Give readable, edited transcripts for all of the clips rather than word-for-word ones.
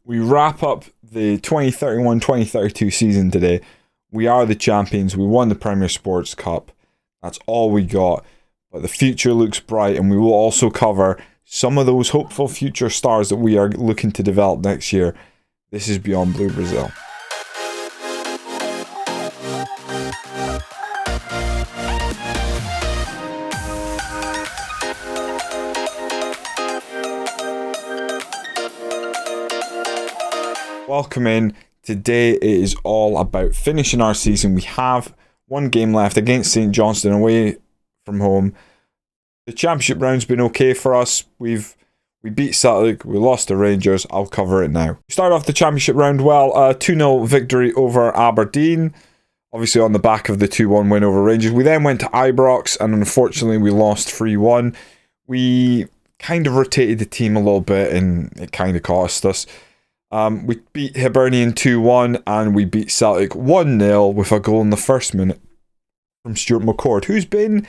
We wrap up the 2031-2032 season today. We are the champions. We won the Premier Sports Cup. That's all we got. But the future looks bright, and we will also cover some of those hopeful future stars that we are looking to develop next year. This is Beyond Blue Brazil. Welcome in. Today it is all about finishing our season. We have one game left against St Johnstone away from home. The championship round's been okay for us. We beat Celtic, we lost to Rangers. I'll cover it now. We started off the championship round well. 2-0 victory over Aberdeen. Obviously on the back of the 2-1 win over Rangers. We then went to Ibrox and unfortunately we lost 3-1. We kind of rotated the team a little bit and it kind of cost us. We beat Hibernian 2-1 and we beat Celtic 1-0 with a goal in the first minute from Stuart McCord, who's been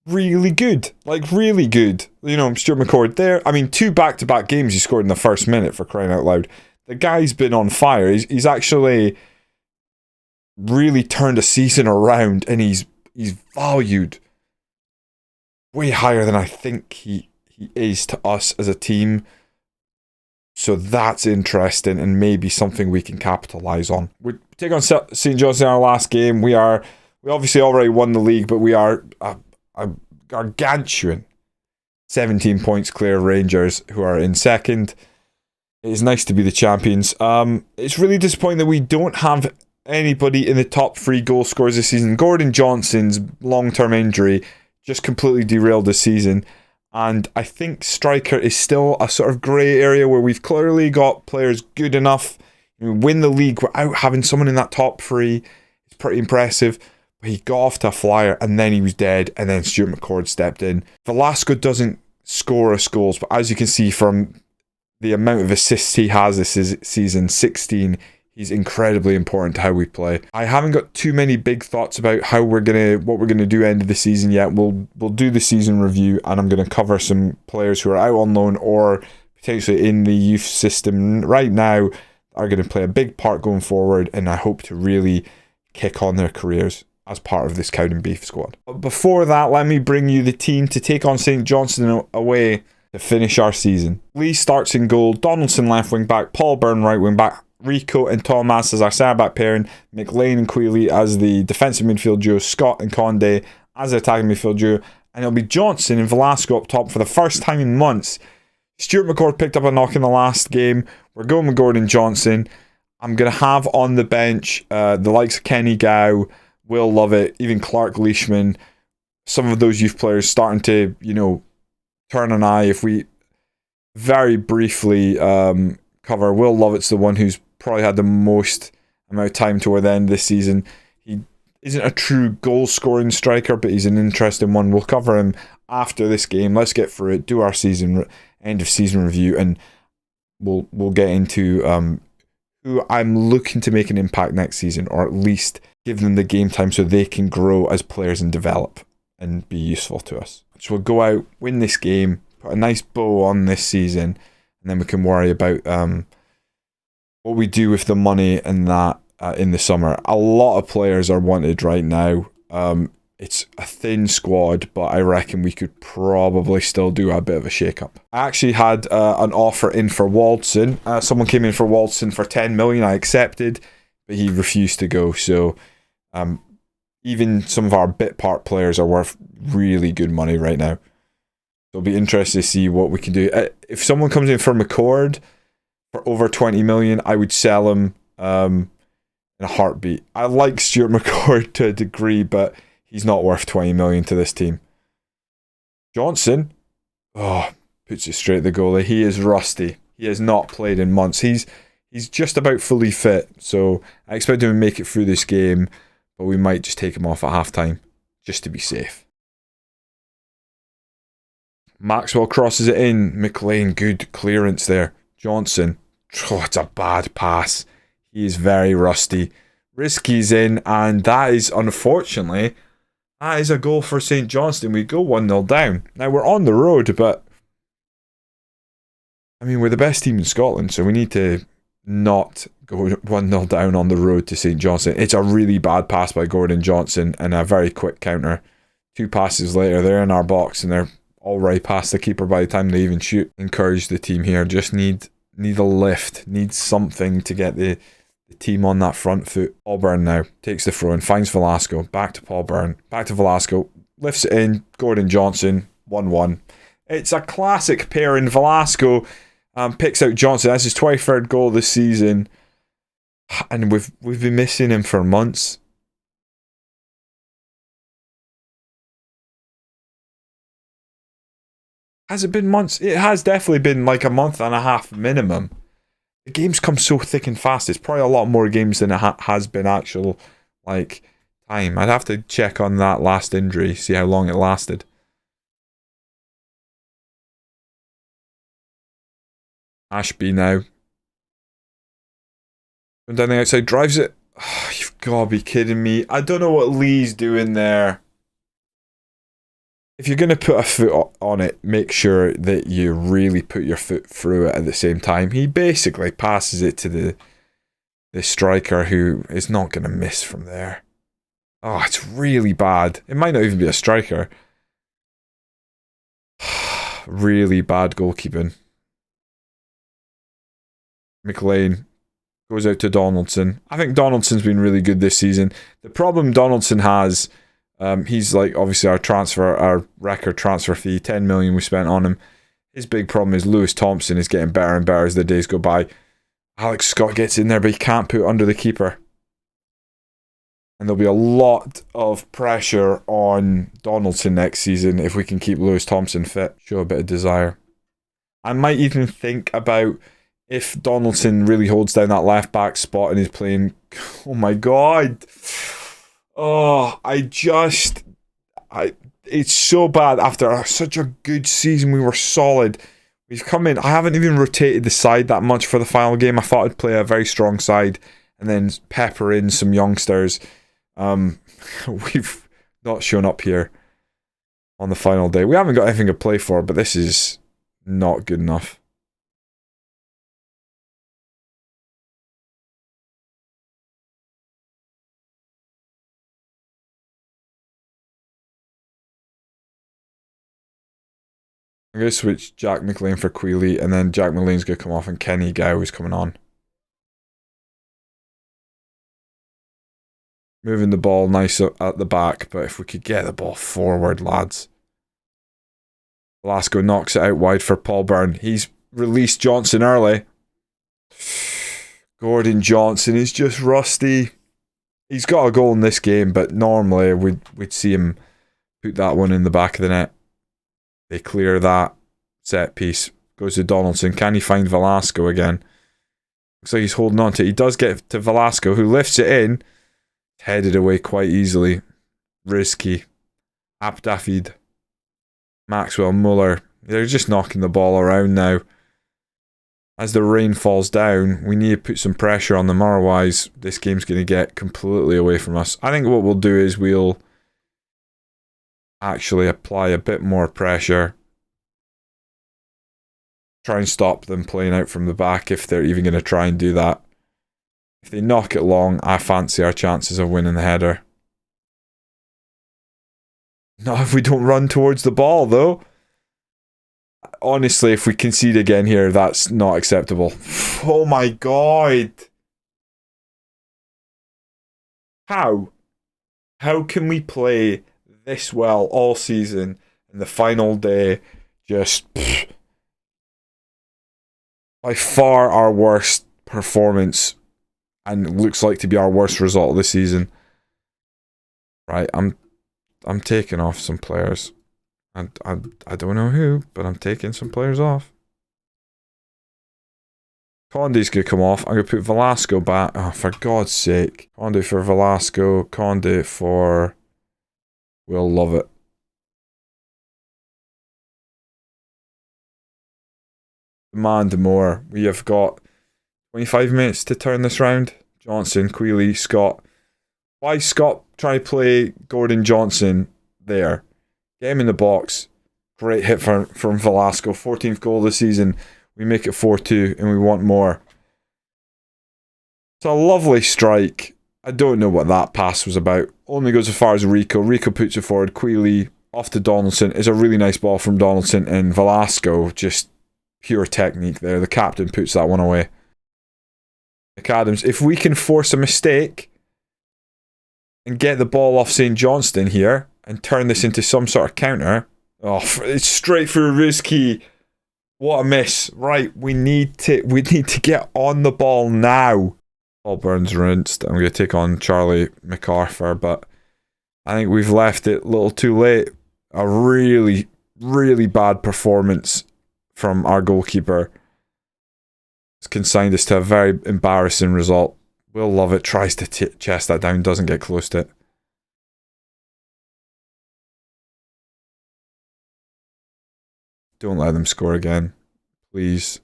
really good. Like, really good. You know, Stuart McCord there. I mean, 2 back-to-back games he scored in the first minute, for crying out loud. The guy's been on fire. He's actually really turned a season around and he's valued way higher than I think he is to us as a team. So that's interesting and maybe something we can capitalise on. We take on St Johnstone in our last game. We obviously already won the league, but we are a gargantuan 17 points clear of Rangers, who are in second. It is nice to be the champions. It's really disappointing that we don't have anybody in the top 3 goal scorers this season. Gordon Johnson's long-term injury just completely derailed the season. And I think striker is still a sort of grey area where we've clearly got players good enough to win the league without having someone in that top 3. It's pretty impressive. But he got off to a flyer and then he was dead. And then Stuart McCord stepped in. Velasco doesn't score us goals, but as you can see from the amount of assists he has this season, 16, he's incredibly important to how we play. I haven't got too many big thoughts about what we're gonna do end of the season yet. We'll do the season review, and I'm gonna cover some players who are out on loan or potentially in the youth system right now are gonna play a big part going forward, and I hope to really kick on their careers as part of this Cowdenbeath squad. But before that, let me bring you the team to take on St Johnstone away to finish our season. Lee starts in goal, Donaldson left wing back, Paul Byrne right wing back, Rico and Thomas as our centre-back pairing, McLean and Quealy as the defensive midfield duo, Scott and Conde as the attacking midfield duo, and it'll be Johnson and Velasco up top for the first time in months. Stuart McCord picked up a knock in the last game. We're going with Gordon Johnson. I'm going to have on the bench the likes of Kenny Gow, Will Lovett, even Clark Leishman, some of those youth players starting to, turn an eye. If we very briefly cover, Will Lovett's the one who's probably had the most amount of time toward the end of this season. He isn't a true goal scoring striker, but he's an interesting one. We'll cover him after this game. Let's get through it, do our end of season review, and we'll get into who I'm looking to make an impact next season, or at least give them the game time so they can grow as players and develop and be useful to us. So we'll go out, win this game, put a nice bow on this season, and then we can worry about what we do with the money and that in the summer. A lot of players are wanted right now. It's a thin squad, but I reckon we could probably still do a bit of a shake-up. I actually had an offer in for Waldson. Someone came in for Waldson for 10 million. I accepted, but he refused to go. So even some of our bit part players are worth really good money right now. So it'll be interesting to see what we can do. If someone comes in for McCord for over 20 million, I would sell him in a heartbeat. I like Stuart McCord to a degree, but he's not worth 20 million to this team. Johnson, puts it straight at the goalie. He is rusty. He has not played in months. He's just about fully fit, so I expect him to make it through this game, but we might just take him off at halftime just to be safe. Maxwell crosses it in. McLean, good clearance there. Johnson, it's a bad pass. He is very rusty. Risky's in, and that is, unfortunately, that is a goal for St Johnstone. We go 1-0 down. Now, we're on the road, but I mean, we're the best team in Scotland, so we need to not go 1-0 down on the road to St Johnstone. It's a really bad pass by Gordon Johnson and a very quick counter. 2 passes later, they're in our box and they're already past the keeper by the time they even shoot. Encourage the team here. Just need a lift. Need something to get the team on that front foot. Paul Byrne now takes the throw and finds Velasco. Back to Paul Byrne. Back to Velasco. Lifts it in. Gordon Johnson. 1-1. It's a classic pairing. Velasco picks out Johnson. That's his 23rd goal this season. And we've been missing him for months. Has it been months? It has definitely been like a month and a half minimum. The games come so thick and fast. It's probably a lot more games than it has been actual like time. I'd have to check on that last injury, see how long it lasted. Ashby now. Going down the outside, drives it. Oh, you've got to be kidding me. I don't know what Lee's doing there. If you're going to put a foot on it, make sure that you really put your foot through it at the same time. He basically passes it to the striker who is not going to miss from there. Oh, it's really bad. It might not even be a striker. Really bad goalkeeping. McLean goes out to Donaldson. I think Donaldson's been really good this season. The problem Donaldson has... he's like obviously our record transfer fee, 10 million we spent on him. His big problem is Lewis Thompson is getting better and better as the days go by. Alex Scott gets in there, but he can't put it under the keeper. And there'll be a lot of pressure on Donaldson next season if we can keep Lewis Thompson fit. Show a bit of desire. I might even think about if Donaldson really holds down that left back spot and is playing. Oh my god. Oh, it's so bad after such a good season. We were solid. We've come in. I haven't even rotated the side that much for the final game. I thought I'd play a very strong side and then pepper in some youngsters. We've not shown up here on the final day. We haven't got anything to play for, but this is not good enough. I'm going to switch Jack McLean for Quealy, and then Jack McLean's going to come off, and Kenny Gow is coming on. Moving the ball nice at the back, but if we could get the ball forward, lads. Velasco knocks it out wide for Paul Byrne. He's released Johnson early. Gordon Johnson is just rusty. He's got a goal in this game, but normally we'd see him put that one in the back of the net. They clear that set piece. Goes to Donaldson. Can he find Velasco again? Looks like he's holding on to it. He does get to Velasco, who lifts it in. Headed away quite easily. Risky. Abdafid. Maxwell, Muller. They're just knocking the ball around now. As the rain falls down, we need to put some pressure on them. Otherwise, this game's going to get completely away from us. I think what we'll do is we'll actually apply a bit more pressure. Try and stop them playing out from the back if they're even going to try and do that. If they knock it long, I fancy our chances of winning the header. Not if we don't run towards the ball, though. Honestly, if we concede again here, that's not acceptable. Oh my god. How? How can we play this well all season and the final day just by far our worst performance and looks like to be our worst result of the season? Right, I'm taking off some players. And I don't know who, but I'm taking some players off. Conde's going to come off. I'm going to put Velasco back. Oh, for God's sake. Conde for Velasco. Conde for... We'll love it. Demand more. We have got 25 minutes to turn this round. Johnson, Quealy, Scott. Why is Scott trying to play Gordon Johnson there? Get him in the box. Great hit from Velasco. 14th goal this season. We make it 4-2 and we want more. It's a lovely strike. I don't know what that pass was about. Only goes as far as Rico. Rico puts it forward. Queeley off to Donaldson. It's a really nice ball from Donaldson. And Velasco, just pure technique there. The captain puts that one away. McAdams, if we can force a mistake and get the ball off St Johnstone here and turn this into some sort of counter. Oh, it's straight through Ruski. What a miss. Right, we need to get on the ball now. Paul Burns rinsed. I'm going to take on Charlie MacArthur, but I think we've left it a little too late. A really, really bad performance from our goalkeeper. It's consigned us to a very embarrassing result. Will Lovett tries to chest that down, doesn't get close to it. Don't let them score again, please.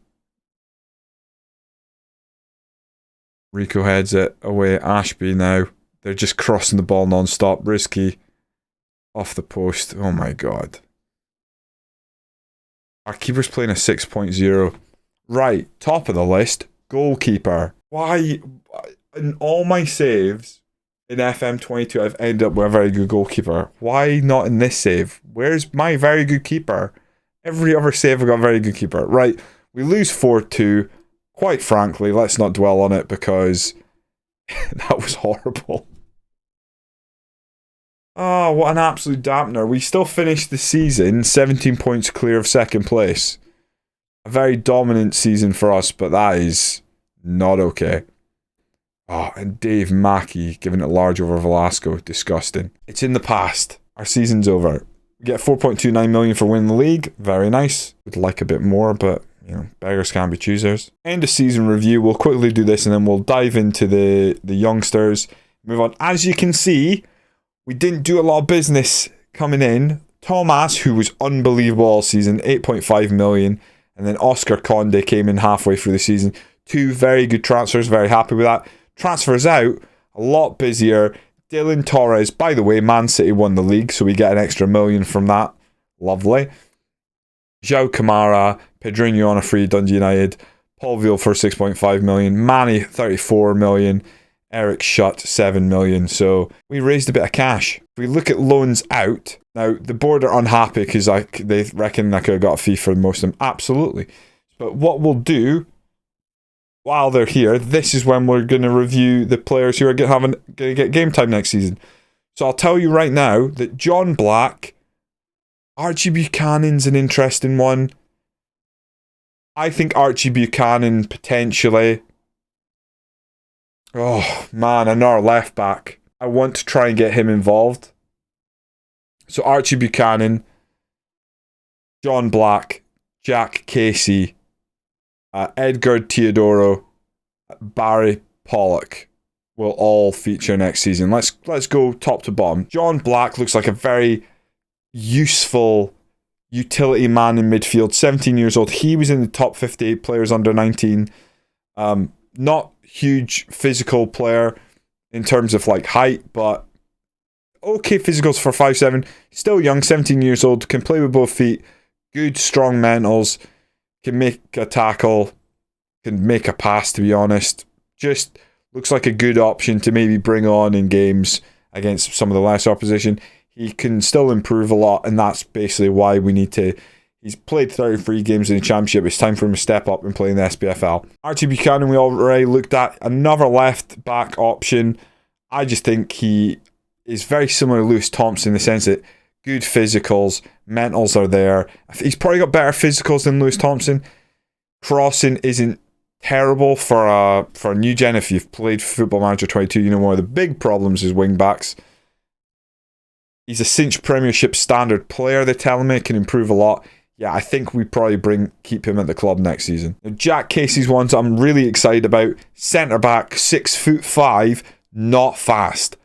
Rico heads it away. Ashby now. They're just crossing the ball non-stop. Risky. Off the post. Oh my god. Our keeper's playing a 6.0. Right, top of the list. Goalkeeper. Why? In all my saves in FM22, I've ended up with a very good goalkeeper. Why not in this save? Where's my very good keeper? Every other save I've got a very good keeper. Right, we lose 4-2. Quite frankly, let's not dwell on it because that was horrible. Oh, what an absolute dampener. We still finished the season 17 points clear of second place. A very dominant season for us, but that is not okay. Oh, and Dave Mackey giving it large over Velasco. Disgusting. It's in the past. Our season's over. We get 4.29 million for winning the league. Very nice. Would like a bit more, but you know, beggars can't be choosers. End of season review. We'll quickly do this and then we'll dive into the youngsters. Move on. As you can see, we didn't do a lot of business coming in. Thomas, who was unbelievable all season, 8.5 million. And then Oscar Conde came in halfway through the season. 2 very good transfers. Very happy with that. Transfers out, a lot busier. Dylan Torres, by the way, Man City won the league, so we get an extra $1 million from that. Lovely. João Camara, Pedrinho on a free, Dundee United. Paul Veal for 6.5 million. Manny, 34 million. Eric Shutt, 7 million. So we raised a bit of cash. If we look at loans out, now the board are unhappy because they reckon I could have got a fee for most of them. Absolutely. But what we'll do, while they're here, this is when we're going to review the players who are going to get game time next season. So I'll tell you right now that John Black, Archie Buchanan's an interesting one. I think Archie Buchanan potentially. Oh man, another left back. I want to try and get him involved. So Archie Buchanan, John Black, Jack Casey, Edgar Teodoro, Barry Pollock will all feature next season. Let's go top to bottom. John Black looks like a very useful utility man in midfield. 17 years old. He was in the top 58 players under 19. Not huge physical player in terms of like height, but okay physicals for 5'7". Still young, 17 years old. Can play with both feet. Good strong mentals. Can make a tackle, can make a pass, to be honest. Just looks like a good option to maybe bring on in games against some of the lesser opposition. He can still improve a lot, and that's basically why we need to. He's played 33 games in the Championship. It's time for him to step up and play in the SPFL. Archie Buchanan, we already looked at. Another left back option. I just think he is very similar to Lewis Thompson in the sense that good physicals, mentals are there. He's probably got better physicals than Lewis Thompson. Crossing isn't terrible for a new gen. If you've played Football Manager 22, you know one of the big problems is wing backs. He's a cinch Premiership standard player. They're telling me can improve a lot. Yeah, I think we probably keep him at the club next season. Now, Jack Casey's one I'm really excited about. Centre back, 6'5", not fast,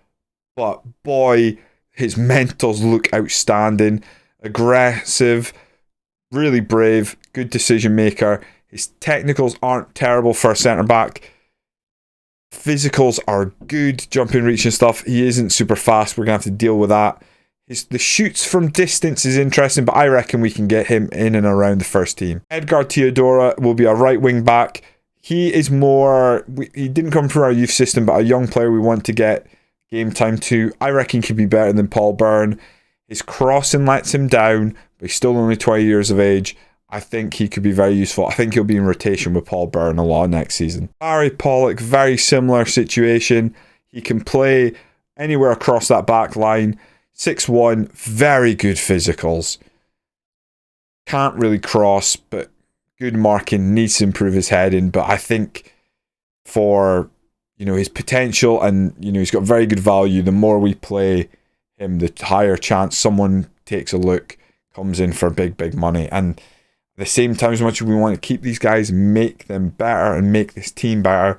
but boy, his mentals look outstanding. Aggressive, really brave, good decision maker. His technicals aren't terrible for a centre back. Physicals are good, jumping, reach and stuff. He isn't super fast. We're going to have to deal with that. The shoots from distance is interesting, but I reckon we can get him in and around the first team. Edgar Teodoro will be a right wing back. he is more... He didn't come through our youth system, but a young player we want to get game time to. I reckon he could be better than Paul Byrne. His crossing lets him down, but he's still only 20 years of age. I think he could be very useful. I think he'll be in rotation with Paul Byrne a lot next season. Barry Pollock, very similar situation. He can play anywhere across that back line. 6'1", very good physicals. Can't really cross, but good marking. Needs to improve his heading, but I think for his potential, and he's got very good value. The more we play him, the higher chance someone takes a look, comes in for big money. And at the same time, as much as we want to keep these guys, make them better and make this team better,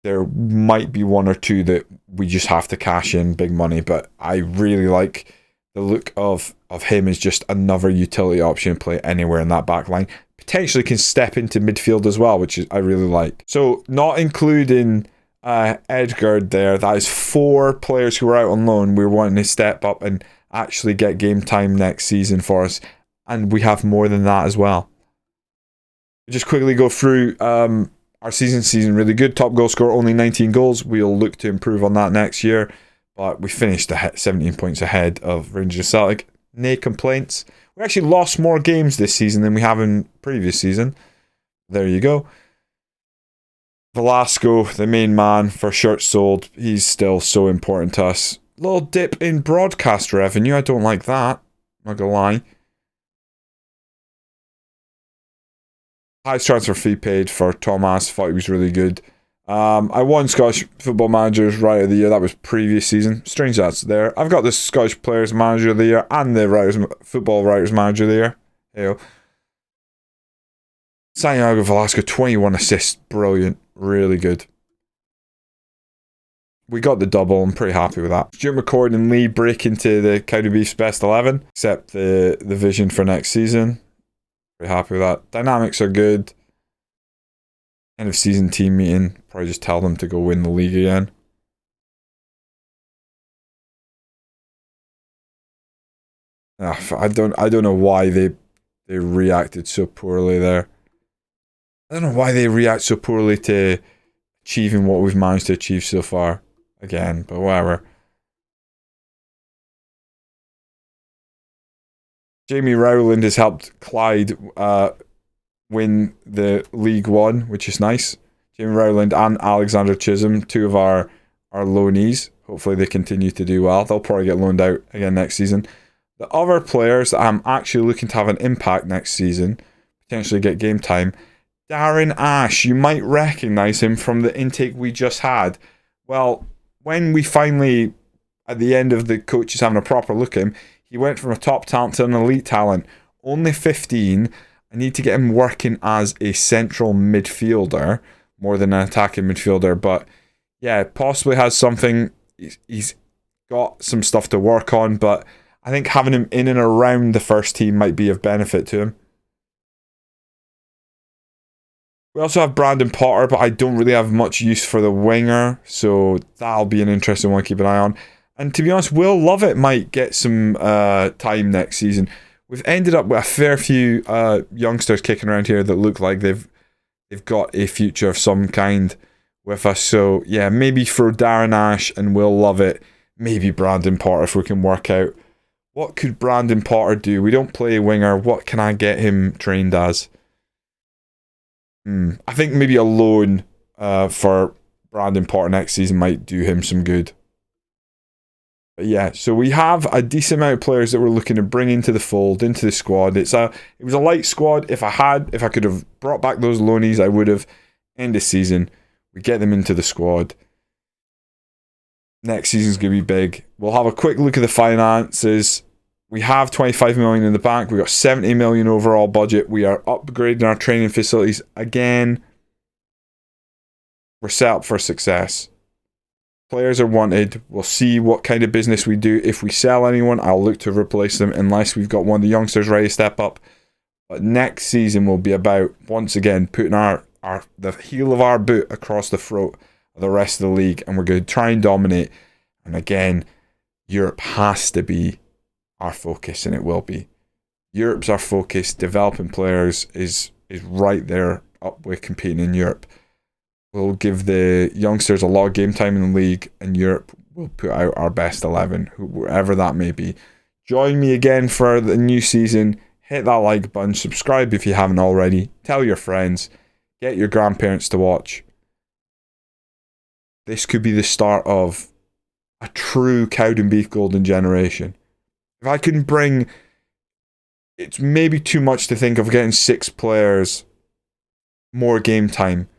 there might be one or two that we just have to cash in big money. But I really like the look of him as just another utility option to play anywhere in that back line. Potentially can step into midfield as well, which I really like. So not including Edgard there, that is 4 players who are out on loan. We're wanting to step up and actually get game time next season for us, and we have more than that as well. Just quickly go through our season really good. Top goal scorer, only 19 goals. We'll look to improve on that next year, but we finished 17 points ahead of Rangers Celtic. No complaints. We actually lost more games this season than we have in previous season. There you go. Velasco, the main man for shirts sold, he's still so important to us. Little dip in broadcast revenue, I don't like that, not gonna lie. Highest transfer fee paid for Thomas, thought he was really good. I won Scottish Football Manager's Writer of the Year, that was previous season. Strange that's there. I've got the Scottish Players Manager of the Year and the Football Writers Manager of the Year. Hey-o. Santiago Velasco, 21 assists, brilliant, really good. We got the double, I'm pretty happy with that. Stuart McCord and Lee break into the Cowdenbeath's best 11, except the vision for next season. Pretty happy with that. Dynamics are good. End of season team meeting, probably just tell them to go win the league again. I don't know why they reacted so poorly there. I don't know why they react so poorly to achieving what we've managed to achieve so far. Again, but whatever. Jamie Rowland has helped Clyde win the League One, which is nice. Jamie Rowland and Alexander Chisholm, 2 of our loanees. Hopefully they continue to do well. They'll probably get loaned out again next season. The other players that I'm actually looking to have an impact next season, potentially get game time. Darren Ash, you might recognise him from the intake we just had. Well, when we finally, at the end of the coaches having a proper look at him, he went from a top talent to an elite talent. Only 15. I need to get him working as a central midfielder more than an attacking midfielder. But yeah, possibly has something. He's got some stuff to work on, but I think having him in and around the first team might be of benefit to him. We also have Brandon Potter, but I don't really have much use for the winger, so that'll be an interesting one to keep an eye on. And to be honest, Will Lovett might get some time next season. We've ended up with a fair few youngsters kicking around here that look like they've got a future of some kind with us. So yeah, maybe for Darren Ash and Will Lovett, maybe Brandon Potter if we can work out. What could Brandon Potter do? We don't play a winger. What can I get him trained as? I think maybe a loan for Brandon Potter next season might do him some good. But yeah, so we have a decent amount of players that we're looking to bring into the fold, into the squad. It was a light squad. If I could have brought back those loanies, I would have. End of season, we get them into the squad. Next season's going to be big. We'll have a quick look at the finances. We have 25 million in the bank. We've got 70 million overall budget. We are upgrading our training facilities again. We're set up for success. Players are wanted. We'll see what kind of business we do. If we sell anyone, I'll look to replace them unless we've got one of the youngsters ready to step up. But next season will be about, once again, putting the heel of our boot across the throat of the rest of the league, and we're going to try and dominate. And again, Europe has to be our focus, and it will be. Europe's our focus. Developing players is right there up with competing in Europe. We'll give the youngsters a lot of game time in the league, and Europe will put out our best 11, whoever that may be. Join me again for the new season. Hit that like button, subscribe if you haven't already, tell your friends, get your grandparents to watch. This could be the start of a true Cowdenbeath golden generation. If I can bring, it's maybe too much to think of getting 6 players more game time,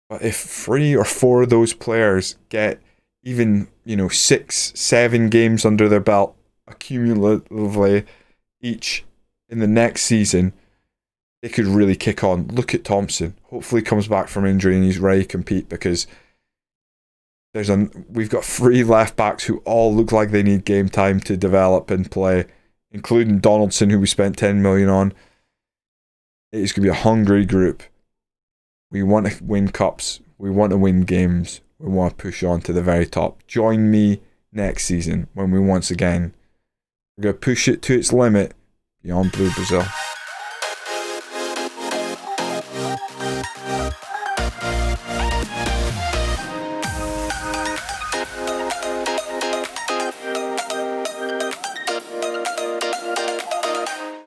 but if 3 or 4 of those players get even 6-7 games under their belt accumulatively each in the next season, they could really kick on. Look at Thompson. Hopefully he comes back from injury and he's ready to compete, because we've got 3 left backs who all look like they need game time to develop and play, including Donaldson, who we spent 10 million on. It is going to be a hungry group. We want to win cups. We want to win games. We want to push on to the very top. Join me next season when we once again, we're going to push it to its limit beyond Blue Brazil.